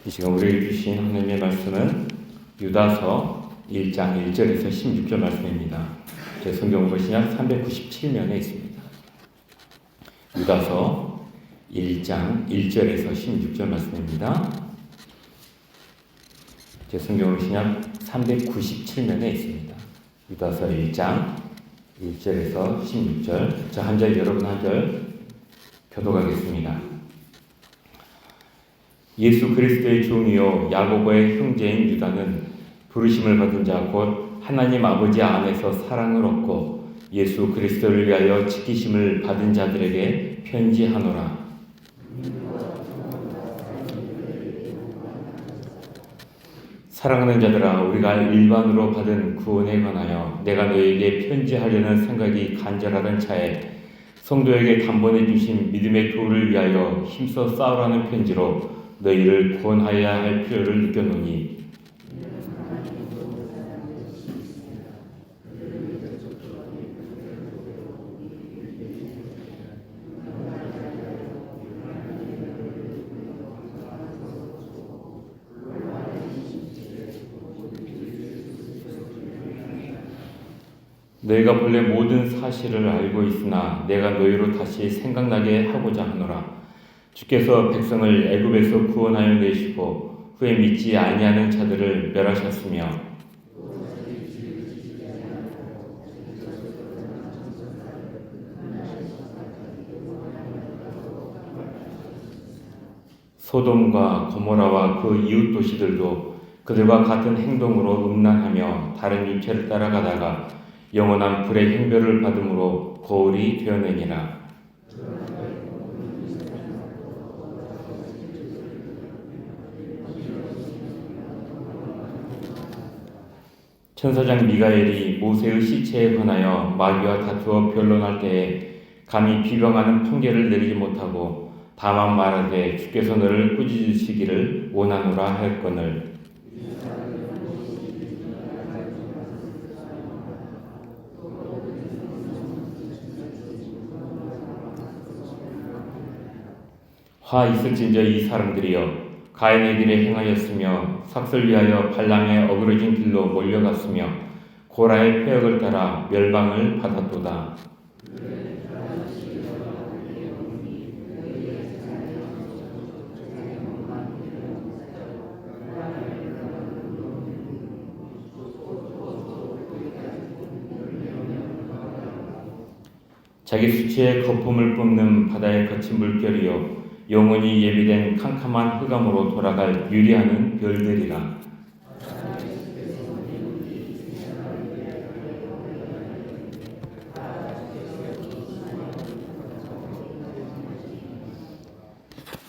이 시간 우리에게 주신 하나님의 말씀은 유다서 1장 1절에서 16절 말씀입니다. 제 성경으로 신약 397면에 있습니다. 유다서 1장 1절에서 16절 말씀입니다. 제 성경으로 신약 397면에 있습니다. 유다서 1장 1절에서 16절. 저 한 절, 여러분 한 절 교독하겠습니다. 예수 그리스도의 종이요 야고보의 형제인 유다는 부르심을 받은 자 곧 하나님 아버지 안에서 사랑을 얻고 예수 그리스도를 위하여 지키심을 받은 자들에게 편지하노라. 사랑하는 자들아, 우리가 일반으로 받은 구원에 관하여 내가 너에게 편지하려는 생각이 간절하던 차에 성도에게 단번에 주신 믿음의 도를 위하여 힘써 싸우라는 편지로 너희를 권하여야 할 필요를 느꼈노니 너희가 본래 모든 사실을 알고 있으나 내가 너희로 다시 생각나게 하고자 하노라. 주께서 백성을 애굽에서 구원하여 내시고 후에 믿지 아니하는 자들을 멸하셨으며 소돔과 고모라와 그 이웃 도시들도 그들과 같은 행동으로 음란하며 다른 유체를 따라가다가 영원한 불의 형벌을 받음으로 거울이 되어내니라. 천사장 미가엘이 모세의 시체에 관하여 마귀와 다투어 변론할 때에 감히 비방하는 판결을 내리지 못하고 다만 말하되 주께서 너를 꾸짖으시기를 원하노라 하였거늘 화 있을진저 이 사람들이여 가인의 길에 행하였으며 삭설 위하여 발람의 어그러진 길로 몰려갔으며 고라의 폐역을 따라 멸망을 받았도다. 자기 수치의 거품을 뿜는 바다의 거친 물결이요 영원히 예비된 캄캄한 흑암으로 돌아갈 유리하는 별들이라.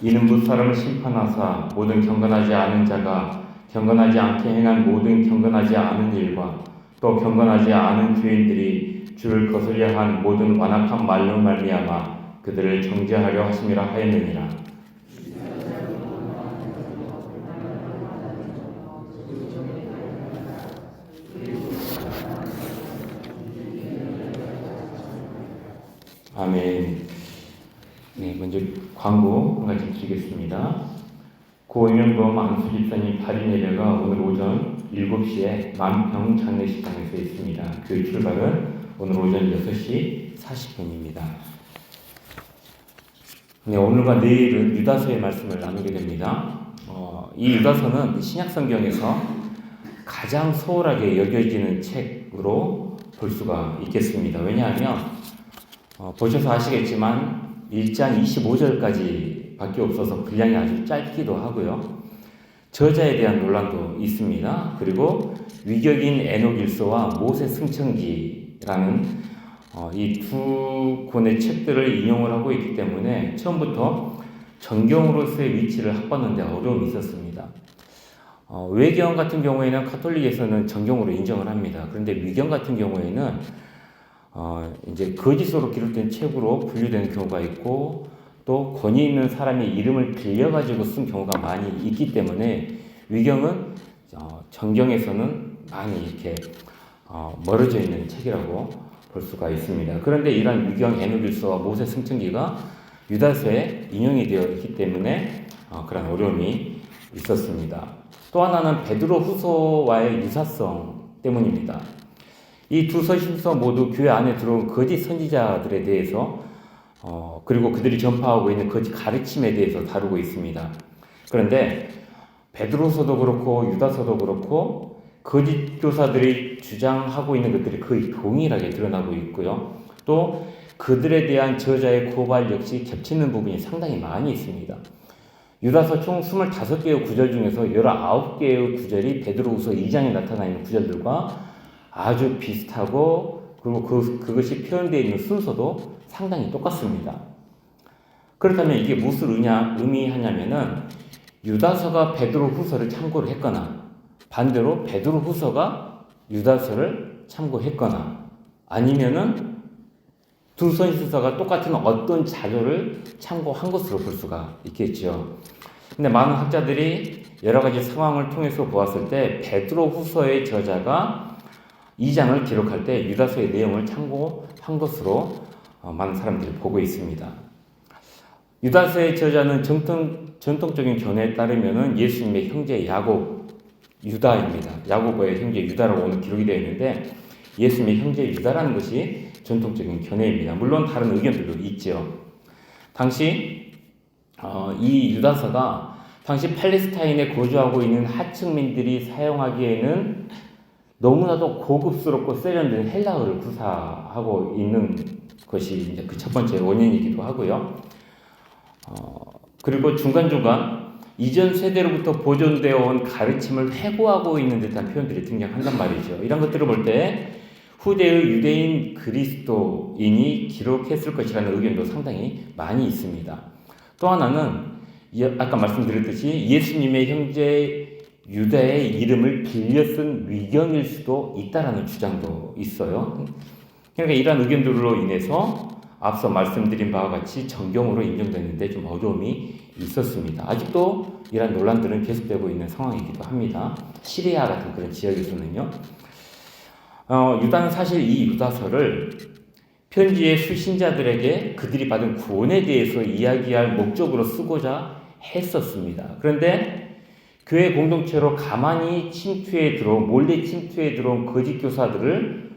이는 무사람을 심판하사 모든 경건하지 않은 자가 경건하지 않게 행한 모든 경건하지 않은 일과 또 경건하지 않은 죄인들이 주를 거스려 한 모든 완악한 말로 말미암아 그들을 정죄하려 하심이라 하였느니라. 아멘. 네, 먼저 광고 한 가지 드리겠습니다. 고영현범 안수집사님 발인 예배가 오늘 오전 7시에 만평 장례식장에서 있습니다. 그 출발은 오늘 오전 6시 40분입니다. 네, 오늘과 내일은 유다서의 말씀을 나누게 됩니다. 이 유다서는 신약성경에서 가장 소홀하게 여겨지는 책으로 볼 수가 있겠습니다. 왜냐하면 보셔서 아시겠지만 1장 25절까지 밖에 없어서 분량이 아주 짧기도 하고요. 저자에 대한 논란도 있습니다. 그리고 위격인 에녹일서와 모세 승천기라는 이 두 권의 책들을 인용을 하고 있기 때문에 처음부터 정경으로서의 위치를 확보하는 데 어려움이 있었습니다. 외경 같은 경우에는 가톨릭에서는 정경으로 인정을 합니다. 그런데 위경 같은 경우에는 이제 거짓으로 기록된 책으로 분류되는 경우가 있고 또 권위 있는 사람의 이름을 빌려가지고 쓴 경우가 많이 있기 때문에 위경은 정경에서는 많이 이렇게 멀어져 있는 책이라고 볼 수가 있습니다. 그런데 이러한 위경 에녹일서와 모세 승천기가 유다서에 인용이 되어 있기 때문에 그런 어려움이 있었습니다. 또 하나는 베드로후서와의 유사성 때문입니다. 이 두 서신서 모두 교회 안에 들어온 거짓 선지자들에 대해서 그리고 그들이 전파하고 있는 거짓 가르침에 대해서 다루고 있습니다. 그런데 베드로서도 그렇고 유다서도 그렇고 거짓 교사들이 주장하고 있는 것들이 거의 동일하게 드러나고 있고요. 또 그들에 대한 저자의 고발 역시 겹치는 부분이 상당히 많이 있습니다. 유다서 총 25개의 구절 중에서 19개의 구절이 베드로후서 2장에 나타나 있는 구절들과 아주 비슷하고 그리고 그것이 표현되어 있는 순서도 상당히 똑같습니다. 그렇다면 이게 무엇을 의미하냐면은 유다서가 베드로후서를 참고를 했거나 반대로 베드로후서가 유다서를 참고했거나 아니면은 두 서신서가 똑같은 어떤 자료를 참고한 것으로 볼 수가 있겠죠. 근데 많은 학자들이 여러 가지 상황을 통해서 보았을 때 베드로후서의 저자가 2장을 기록할 때 유다서의 내용을 참고한 것으로 많은 사람들이 보고 있습니다. 유다서의 저자는 전통적인 견해에 따르면 예수님의 형제 야곱, 유다입니다. 야고보의 형제 유다라고 오늘 기록이 되어 있는데 예수님의 형제 유다라는 것이 전통적인 견해입니다. 물론 다른 의견들도 있죠. 당시 이 유다서가 당시 팔레스타인에 거주하고 있는 하층민들이 사용하기에는 너무나도 고급스럽고 세련된 헬라어를 구사하고 있는 것이 이제 그 첫 번째 원인이기도 하고요. 그리고 중간중간 이전 세대로부터 보존되어 온 가르침을 회고하고 있는 듯한 표현들이 등장한단 말이죠. 이런 것들을 볼 때 후대의 유대인 그리스도인이 기록했을 것이라는 의견도 상당히 많이 있습니다. 또 하나는 아까 말씀드렸듯이 예수님의 형제 유다의 이름을 빌려 쓴 위경일 수도 있다라는 주장도 있어요. 그러니까 이러한 의견들로 인해서 앞서 말씀드린 바와 같이 정경으로 인정되는데 좀 어려움이 있었습니다. 아직도 이러한 논란들은 계속되고 있는 상황이기도 합니다. 시리아 같은 그런 지역에서는요. 유다는 사실 이 유다서를 편지의 수신자들에게 그들이 받은 구원에 대해서 이야기할 목적으로 쓰고자 했었습니다. 그런데 교회 공동체로 가만히 몰래 침투해 들어온 거짓 교사들을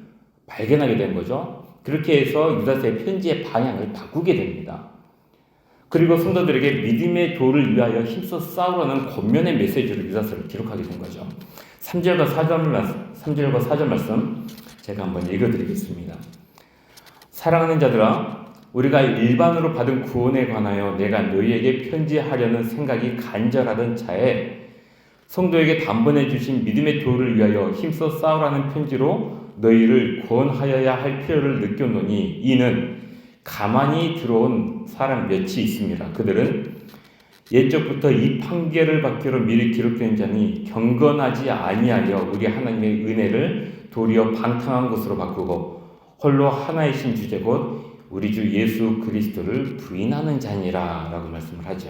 발견하게 된 거죠. 그렇게 해서 유다서의 편지의 방향을 바꾸게 됩니다. 그리고 성도들에게 믿음의 도를 위하여 힘써 싸우라는 권면의 메시지로 유다서를 기록하게 된 거죠. 3절과 4절 말씀 제가 한번 읽어드리겠습니다. 사랑하는 자들아, 우리가 일반으로 받은 구원에 관하여 내가 너희에게 편지하려는 생각이 간절하던 차에 성도에게 단번에 주신 믿음의 도를 위하여 힘써 싸우라는 편지로 너희를 권하여야 할 필요를 느꼈노니 이는 가만히 들어온 사람 몇이 있습니다. 그들은 옛적부터 이 판결을 받기로 미리 기록된 자니 경건하지 아니하여 우리 하나님의 은혜를 도리어 방탕한 것으로 바꾸고 홀로 하나이신 주제 곧 우리 주 예수 그리스도를 부인하는 자니라 라고 말씀을 하죠.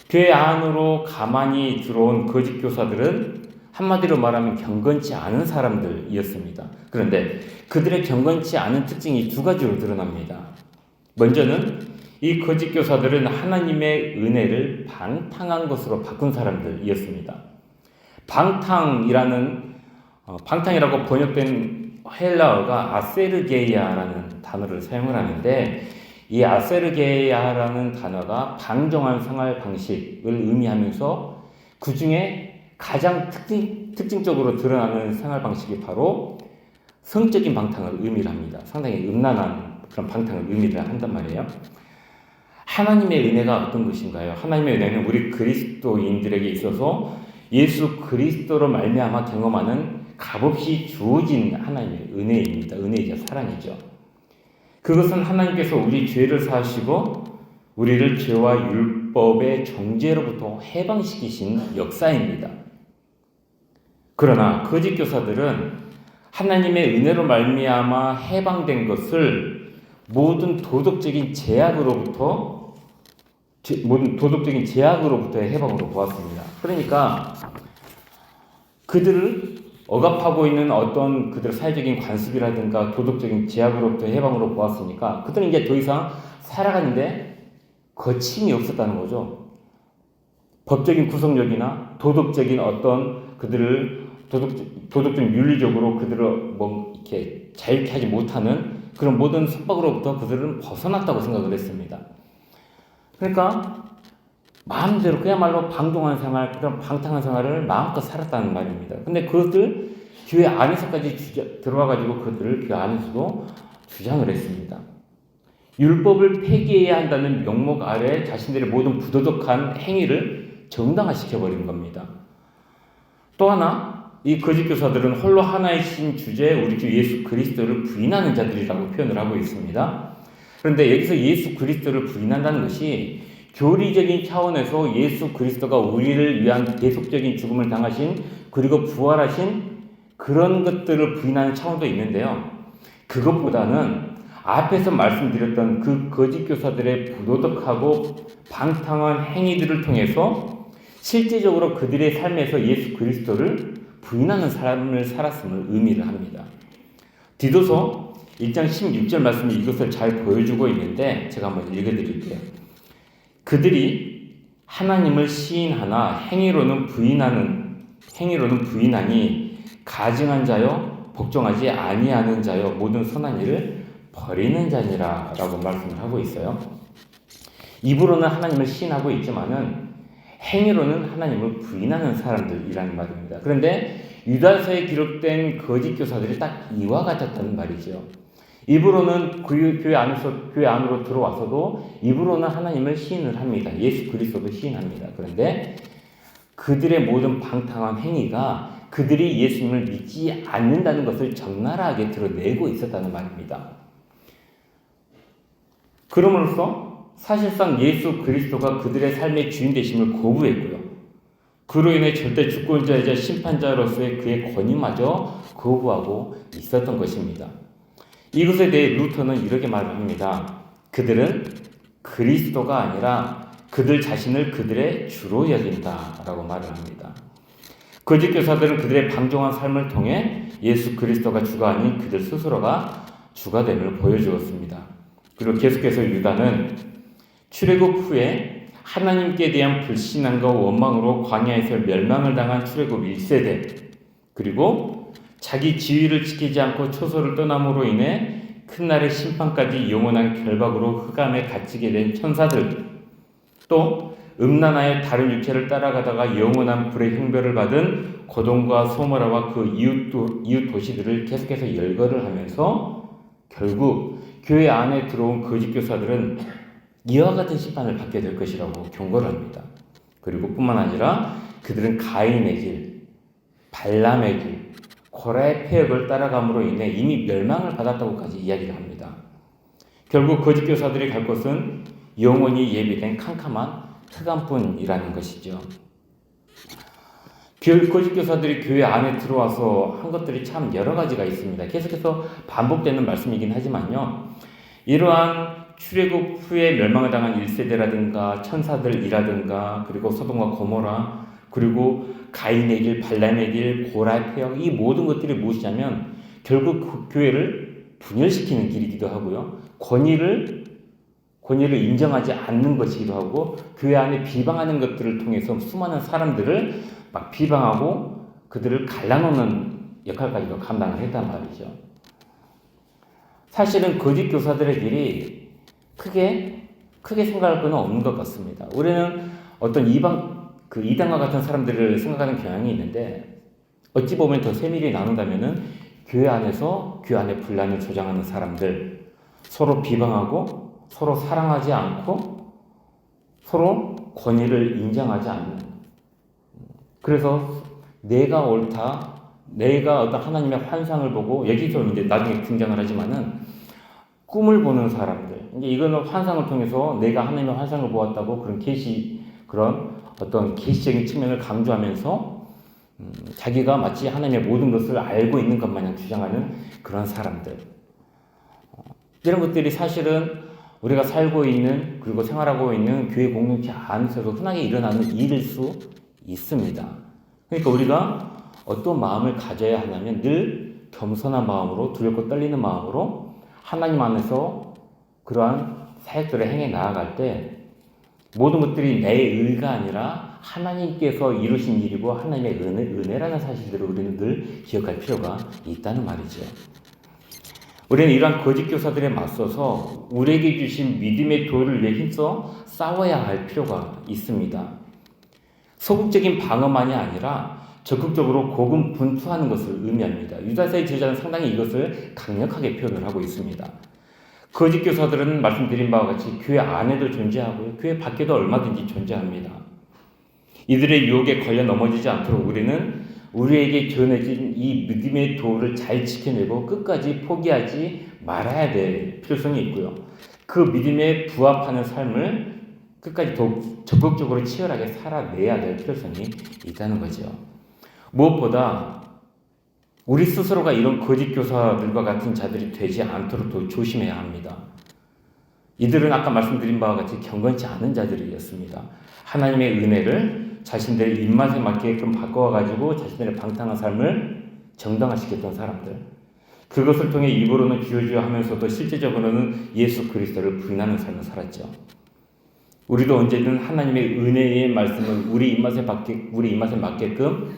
교회 안으로 가만히 들어온 거짓 교사들은 한마디로 말하면 경건치 않은 사람들이었습니다. 그런데 그들의 경건치 않은 특징이 두 가지로 드러납니다. 먼저는 이 거짓 교사들은 하나님의 은혜를 방탕한 것으로 바꾼 사람들이었습니다. 방탕이라고 번역된 헬라어가 아세르게이아라는 단어를 사용을 하는데 이 아세르게이아라는 단어가 방종한 생활 방식을 의미하면서 그 중에 가장 특징적으로 드러나는 생활 방식이 바로 성적인 방탕을 의미를 합니다. 상당히 음란한 그런 방탕을 의미를 한단 말이에요. 하나님의 은혜가 어떤 것인가요? 하나님의 은혜는 우리 그리스도인들에게 있어서 예수 그리스도로 말미암아 경험하는 값없이 주어진 하나님의 은혜입니다. 은혜이자 사랑이죠. 그것은 하나님께서 우리 죄를 사하시고 우리를 죄와 율법의 정죄로부터 해방시키신 역사입니다. 그러나 거짓 교사들은 하나님의 은혜로 말미암아 해방된 것을 모든 도덕적인 제약으로부터의 해방으로 보았습니다. 그러니까 그들을 억압하고 있는 어떤 그들의 사회적인 관습이라든가 도덕적인 제약으로부터 해방으로 보았으니까 그들은 이제 더 이상 살아가는데 거침이 없었다는 거죠. 법적인 구속력이나 도덕적인 어떤 그들을 도덕적 윤리적으로 그들을 뭐 이렇게 자유케 하지 못하는 그런 모든 속박으로부터 그들은 벗어났다고 생각을 했습니다. 그러니까 마음대로 그야말로 방종한 생활, 그런 방탕한 생활을 마음껏 살았다는 말입니다. 근데 그것을 교회 안에서까지 들어와가지고 그들을 그 안에서도 주장을 했습니다. 율법을 폐기해야 한다는 명목 아래 자신들의 모든 부도덕한 행위를 정당화시켜버린 겁니다. 또 하나, 이 거짓 교사들은 홀로 하나이신 주제 우리 주 예수 그리스도를 부인하는 자들이라고 표현을 하고 있습니다. 그런데 여기서 예수 그리스도를 부인한다는 것이 교리적인 차원에서 예수 그리스도가 우리를 위한 대속적인 죽음을 당하신 그리고 부활하신 그런 것들을 부인하는 차원도 있는데요. 그것보다는 앞에서 말씀드렸던 그 거짓 교사들의 부도덕하고 방탕한 행위들을 통해서 실제적으로 그들의 삶에서 예수 그리스도를 부인하는 삶을 살았음을 의미를 합니다. 디도서 1장 16절 말씀이 이것을 잘 보여주고 있는데 제가 한번 읽어드릴게요. 그들이 하나님을 시인하나 행위로는 부인하니 가증한 자여 복종하지 아니하는 자여 모든 선한 일을 버리는 자니라 라고 말씀을 하고 있어요. 입으로는 하나님을 시인하고 있지만은 행위로는 하나님을 부인하는 사람들이라는 말입니다. 그런데 유다서에 기록된 거짓 교사들이 딱 이와 같았다는 말이죠. 입으로는 교회 안으로 들어와서도 입으로는 하나님을 시인을 합니다. 예수 그리스도도 시인합니다. 그런데 그들의 모든 방탕한 행위가 그들이 예수님을 믿지 않는다는 것을 적나라하게 드러내고 있었다는 말입니다. 그럼으로써 사실상 예수 그리스도가 그들의 삶의 주인 되심을 거부했고요. 그로 인해 절대 주권자이자 심판자로서의 그의 권위마저 거부하고 있었던 것입니다. 이것에 대해 루터는 이렇게 말을 합니다. 그들은 그리스도가 아니라 그들 자신을 그들의 주로 여긴다라고 말을 합니다. 거짓 교사들은 그들의 방종한 삶을 통해 예수 그리스도가 주가 아닌 그들 스스로가 주가 됨을 보여주었습니다. 그리고 계속해서 유다는 출애굽 후에 하나님께 대한 불신앙과 원망으로 광야에서 멸망을 당한 출애굽 1세대, 그리고 자기 지위를 지키지 않고 초소를 떠남으로 인해 큰 날의 심판까지 영원한 결박으로 흑암에 갇히게 된 천사들, 또 음란하여 다른 육체를 따라가다가 영원한 불의 형벌을 받은 고돔과 소모라와 그 이웃 도시들을 계속해서 열거를 하면서 결국 교회 안에 들어온 거짓 교사들은 이와 같은 심판을 받게 될 것이라고 경고를 합니다. 그리고 뿐만 아니라 그들은 가인의 길, 발람의 길, 고라의 폐역을 따라감으로 인해 이미 멸망을 받았다고까지 이야기를 합니다. 결국 거짓 교사들이 갈 곳은 영원히 예비된 캄캄한 흑암뿐이라는 것이죠. 거짓 교사들이 교회 안에 들어와서 한 것들이 참 여러 가지가 있습니다. 계속해서 반복되는 말씀이긴 하지만요. 이러한 출애굽 후에 멸망을 당한 1세대라든가 천사들이라든가 그리고 소돔과 고모라 그리고 가인의 길, 발람의 길, 고라의 폐역, 이 모든 것들이 무엇이냐면 결국 그 교회를 분열시키는 길이기도 하고요. 권위를 인정하지 않는 것이기도 하고 교회 안에 비방하는 것들을 통해서 수많은 사람들을 막 비방하고 그들을 갈라놓는 역할까지도 감당을 했단 말이죠. 사실은 거짓 교사들의 길이 크게 생각할 건 없는 것 같습니다. 우리는 어떤 이단과 같은 사람들을 생각하는 경향이 있는데 어찌 보면 더 세밀히 나눈다면은 교회 안에 분란을 조장하는 사람들, 서로 비방하고 서로 사랑하지 않고 서로 권위를 인정하지 않는, 그래서 내가 옳다, 내가 어떤 하나님의 환상을 보고 여기서 이제 나중에 등장을 하지만은 꿈을 보는 사람들, 이제 이거는 환상을 통해서 내가 하나님의 환상을 보았다고 그런 어떤 계시적인 측면을 강조하면서 자기가 마치 하나님의 모든 것을 알고 있는 것 마냥 주장하는 그런 사람들, 이런 것들이 사실은 우리가 살고 있는 그리고 생활하고 있는 교회 공동체 안에서도 흔하게 일어나는 일일 수 있습니다. 그러니까 우리가 어떤 마음을 가져야 하냐면 늘 겸손한 마음으로, 두렵고 떨리는 마음으로 하나님 안에서 그러한 사역들을 행해 나아갈 때 모든 것들이 내 의가 아니라 하나님께서 이루신 일이고 하나님의 은혜라는 사실들을 우리는 늘 기억할 필요가 있다는 말이죠. 우리는 이러한 거짓 교사들에 맞서서 우리에게 주신 믿음의 도를 위해 힘써 싸워야 할 필요가 있습니다. 소극적인 방어만이 아니라 적극적으로 고군분투하는 것을 의미합니다. 유다서의 저자는 상당히 이것을 강력하게 표현을 하고 있습니다. 거짓 교사들은 말씀드린 바와 같이 교회 안에도 존재하고요, 교회 밖에도 얼마든지 존재합니다. 이들의 유혹에 걸려 넘어지지 않도록 우리는 우리에게 전해진 이 믿음의 도를 잘 지켜내고 끝까지 포기하지 말아야 될 필요성이 있고요. 그 믿음에 부합하는 삶을 끝까지 더욱 적극적으로 치열하게 살아내야 될 필요성이 있다는 거죠. 무엇보다 우리 스스로가 이런 거짓 교사들과 같은 자들이 되지 않도록 더 조심해야 합니다. 이들은 아까 말씀드린 바와 같이 경건치 않은 자들이었습니다. 하나님의 은혜를 자신들의 입맛에 맞게끔 바꿔가지고 자신들의 방탕한 삶을 정당화시켰던 사람들. 그것을 통해 입으로는 주여 하면서도 실제적으로는 예수 그리스도를 부인하는 삶을 살았죠. 우리도 언제든 하나님의 은혜의 말씀을 우리 입맛에 맞게끔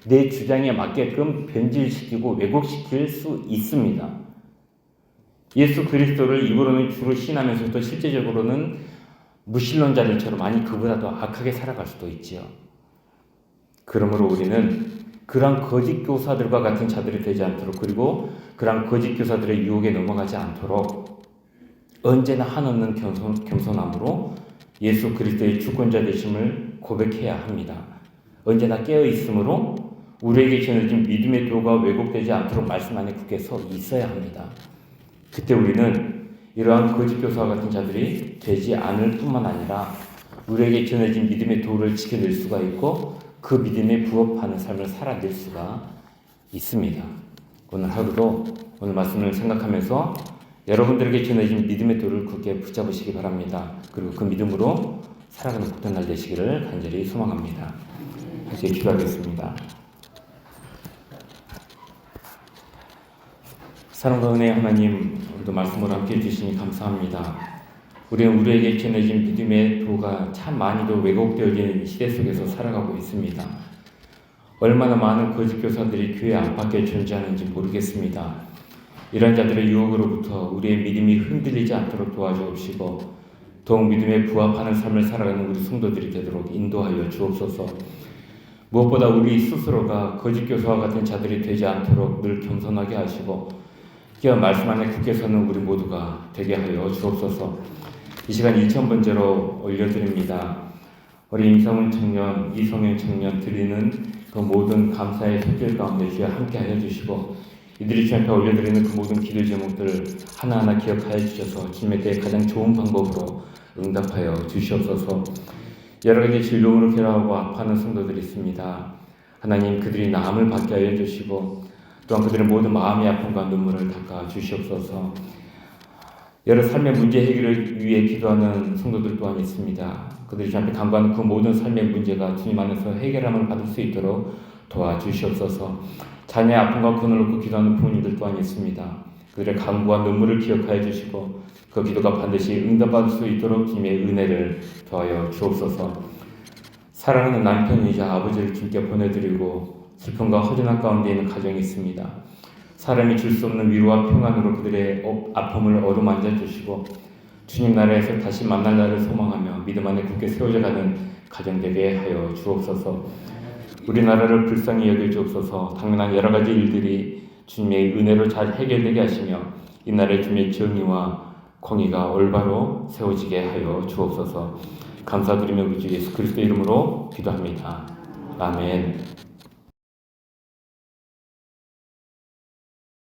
내 주장에 맞게끔 변질시키고 왜곡시킬 수 있습니다. 예수 그리스도를 입으로는 주로 신하면서도 실제적으로는 무신론자들처럼 아니 그보다 더 악하게 살아갈 수도 있지요. 그러므로 우리는 그러한 거짓 교사들과 같은 자들이 되지 않도록, 그리고 그러한 거짓 교사들의 유혹에 넘어가지 않도록 언제나 한없는 겸손함으로 예수 그리스도의 주권자 되심을 고백해야 합니다. 언제나 깨어 있으므로 우리에게 전해진 믿음의 도가 왜곡되지 않도록 말씀 안에 굳게 서 있어야 합니다. 그때 우리는 이러한 거짓 교사와 같은 자들이 되지 않을 뿐만 아니라 우리에게 전해진 믿음의 도를 지켜낼 수가 있고 그 믿음에 부합하는 삶을 살아낼 수가 있습니다. 오늘 하루도 오늘 말씀을 생각하면서 여러분들에게 전해진 믿음의 도를 굳게 붙잡으시기 바랍니다. 그리고 그 믿음으로 살아가는 복된 날 되시기를 간절히 소망합니다. 함께 기도하겠습니다. 사랑과 은혜의 하나님, 오늘도 말씀으로 함께 해주시니 감사합니다. 우리는 우리에게 전해진 믿음의 도가 참 많이도 왜곡되어지는 시대 속에서 살아가고 있습니다. 얼마나 많은 거짓 교사들이 교회 안팎에 존재하는지 모르겠습니다. 이런 자들의 유혹으로부터 우리의 믿음이 흔들리지 않도록 도와주옵시고 더욱 믿음에 부합하는 삶을 살아가는 우리 성도들이 되도록 인도하여 주옵소서. 무엇보다 우리 스스로가 거짓 교사와 같은 자들이 되지 않도록 늘 겸손하게 하시고 기어 말씀 안에 굳게 서는 우리 모두가 되게 하여 주옵소서. 이 시간 1000번째로 올려드립니다. 우리 임성훈 청년, 이성현 청년 드리는 그 모든 감사의 손길 가운데 주여 함께하여 주시고 이들이 주님 앞에 올려드리는 그 모든 기도 제목들 하나하나 기억하여 주셔서 주님의 때에 가장 좋은 방법으로 응답하여 주시옵소서. 여러 가지 질병으로 괴로워하고 아파하는 성도들이 있습니다. 하나님 그들이 나음을 받게 하여 주시고 또한 그들의 모든 마음의 아픔과 눈물을 닦아 주시옵소서. 여러 삶의 문제 해결을 위해 기도하는 성도들 또한 있습니다. 그들이 주님 앞에 간구하는 그 모든 삶의 문제가 주님 안에서 해결함을 받을 수 있도록 도와주시옵소서. 자녀의 아픔과 근을 놓고 기도하는 부모님들 또한 있습니다. 그들의 간구와 눈물을 기억하여 주시고 그 기도가 반드시 응답받을 수 있도록 주님의 은혜를 더하여 주옵소서. 사랑하는 남편이자 아버지를 주님께 보내드리고 슬픔과 허전한 가운데 있는 가정이 있습니다. 사람이 줄 수 없는 위로와 평안으로 그들의 아픔을 어루만져 주시고 주님 나라에서 다시 만날 날을 소망하며 믿음 안에 굳게 세워져가는 가정 되게 하여 주옵소서. 우리나라를 불쌍히 여겨 주옵소서. 당면한 여러 가지 일들이 주님의 은혜로 잘 해결되게 하시며 이 나라의 주님의 정의와 공의가 올바로 세워지게 하여 주옵소서. 감사드리며 우리 주 예수 그리스도 이름으로 기도합니다. 아멘.